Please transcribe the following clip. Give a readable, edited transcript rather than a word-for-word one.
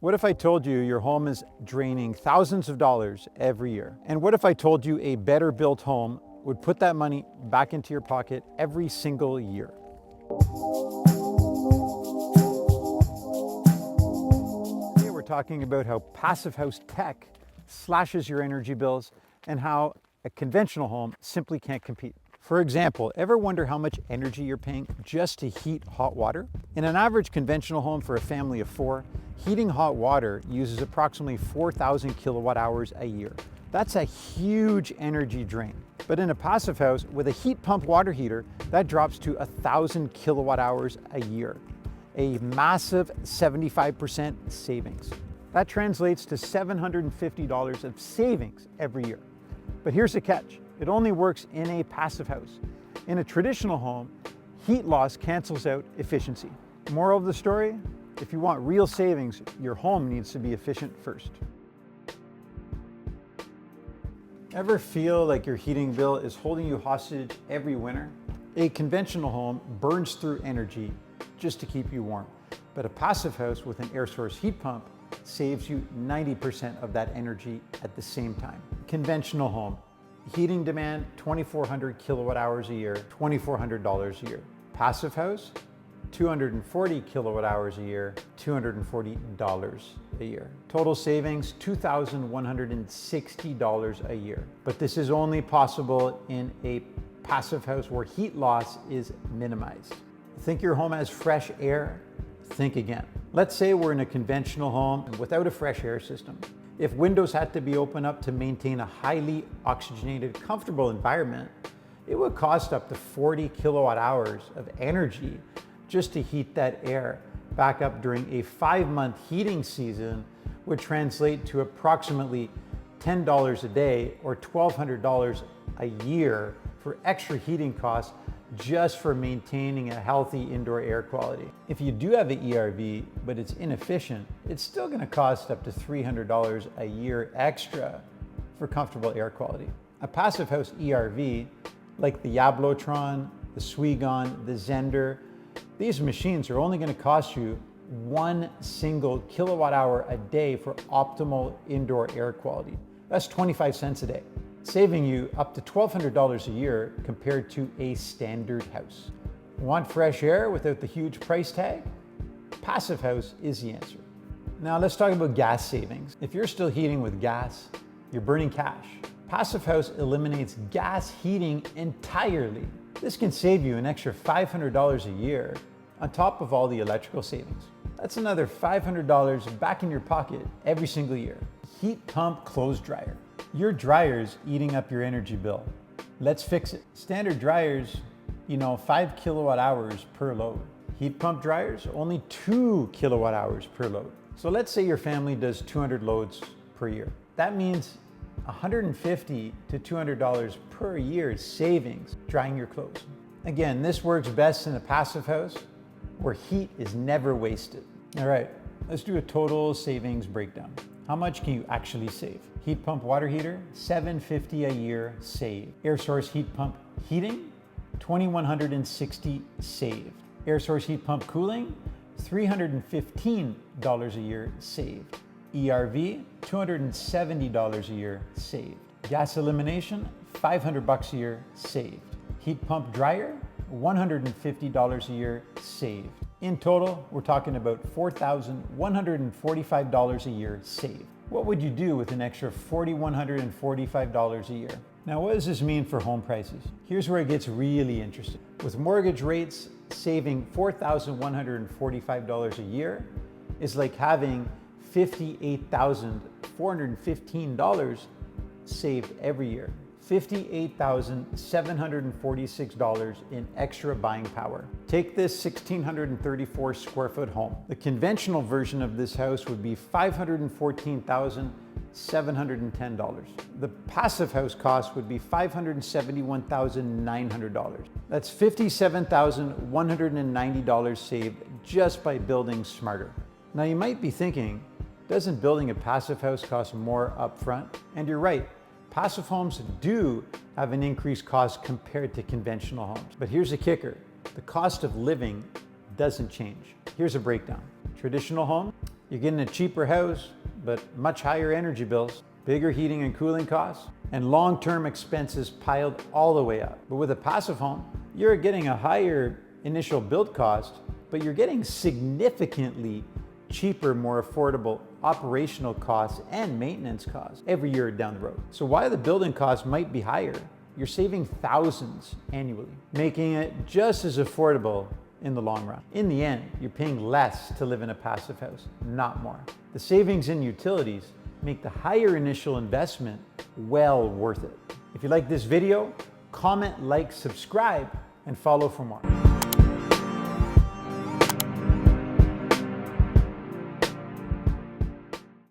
What if I told you your home is draining thousands of dollars every year? And what if I told you a better built home would put that money back into your pocket every single year? Today we're talking about how passive house tech slashes your energy bills and how a conventional home simply can't compete. For example, ever wonder how much energy you're paying just to heat hot water? In an average conventional home for a family of 4, heating hot water uses approximately 4,000 kilowatt hours a year. That's a huge energy drain. But in a passive house with a heat pump water heater, that drops to 1,000 kilowatt hours a year. A massive 75% savings. That translates to $750 of savings every year. But here's the catch. It only works in a passive house. In a traditional home, heat loss cancels out efficiency. Moral of the story, if you want real savings, your home needs to be efficient first. Ever feel like your heating bill is holding you hostage every winter? A conventional home burns through energy just to keep you warm, but a passive house with an air source heat pump saves you 90% of that energy at the same time. Conventional home, heating demand 2,400 kilowatt hours a year, $2,400 a year. Passive house, 240 kilowatt hours a year, $240 a year. Total savings, $2,160 a year. But this is only possible in a passive house where heat loss is minimized. Think your home has fresh air? Think again. Let's say we're in a conventional home without a fresh air system. If windows had to be opened up to maintain a highly oxygenated, comfortable environment, it would cost up to 40 kilowatt hours of energy just to heat that air back up during a 5-month heating season, would translate to approximately $10 a day or $1,200 a year for extra heating costs just for maintaining a healthy indoor air quality. If you do have an ERV, but it's inefficient, it's still gonna cost up to $300 a year extra for comfortable air quality. A passive house ERV, like the Yablotron, the Swigon, the Zender, these machines are only gonna cost you 1 single kilowatt hour a day for optimal indoor air quality. That's 25 cents a day, saving you up to $1,200 a year compared to a standard house. Want fresh air without the huge price tag? Passive house is the answer. Now let's talk about gas savings. If you're still heating with gas, you're burning cash. Passive house eliminates gas heating entirely. This can save you an extra $500 a year on top of all the electrical savings. That's another $500 back in your pocket every single year. Heat pump clothes dryer. Your dryer's eating up your energy bill. Let's fix it. Standard dryers, 5 kilowatt hours per load. Heat pump dryers, only 2 kilowatt hours per load. So let's say your family does 200 loads per year. That means $150 to $200 per year savings drying your clothes. Again, this works best in a passive house where heat is never wasted. All right, let's do a total savings breakdown. How much can you actually save? Heat pump water heater, $750 a year saved. Air source heat pump heating, $2,160 saved. Air source heat pump cooling, $315 a year saved. ERV, $270 a year saved. Gas elimination, $500 a year saved. Heat pump dryer, $150 a year saved. In total, we're talking about $4,145 a year saved. What would you do with an extra $4,145 a year? Now, what does this mean for home prices? Here's where it gets really interesting. With mortgage rates saving $4,145 a year is like having $58,415 saved every year. $58,746 in extra buying power. Take this 1,634 square foot home. The conventional version of this house would be $514,710. The passive house cost would be $571,900. That's $57,190 saved just by building smarter. Now you might be thinking, doesn't building a passive house cost more upfront? And you're right. Passive homes do have an increased cost compared to conventional homes. But here's the kicker. The cost of living doesn't change. Here's a breakdown. Traditional home, You're getting a cheaper house, but much higher energy bills, bigger heating and cooling costs, and long-term expenses piled all the way up. But with a passive home, you're getting a higher initial build cost, but you're getting significantly cheaper, more affordable operational costs and maintenance costs every year down the road. So while the building costs might be higher, you're saving thousands annually, making it just as affordable in the long run. In the end, you're paying less to live in a passive house, not more. The savings in utilities make the higher initial investment well worth it. If you like this video, comment, like, subscribe, and follow for more.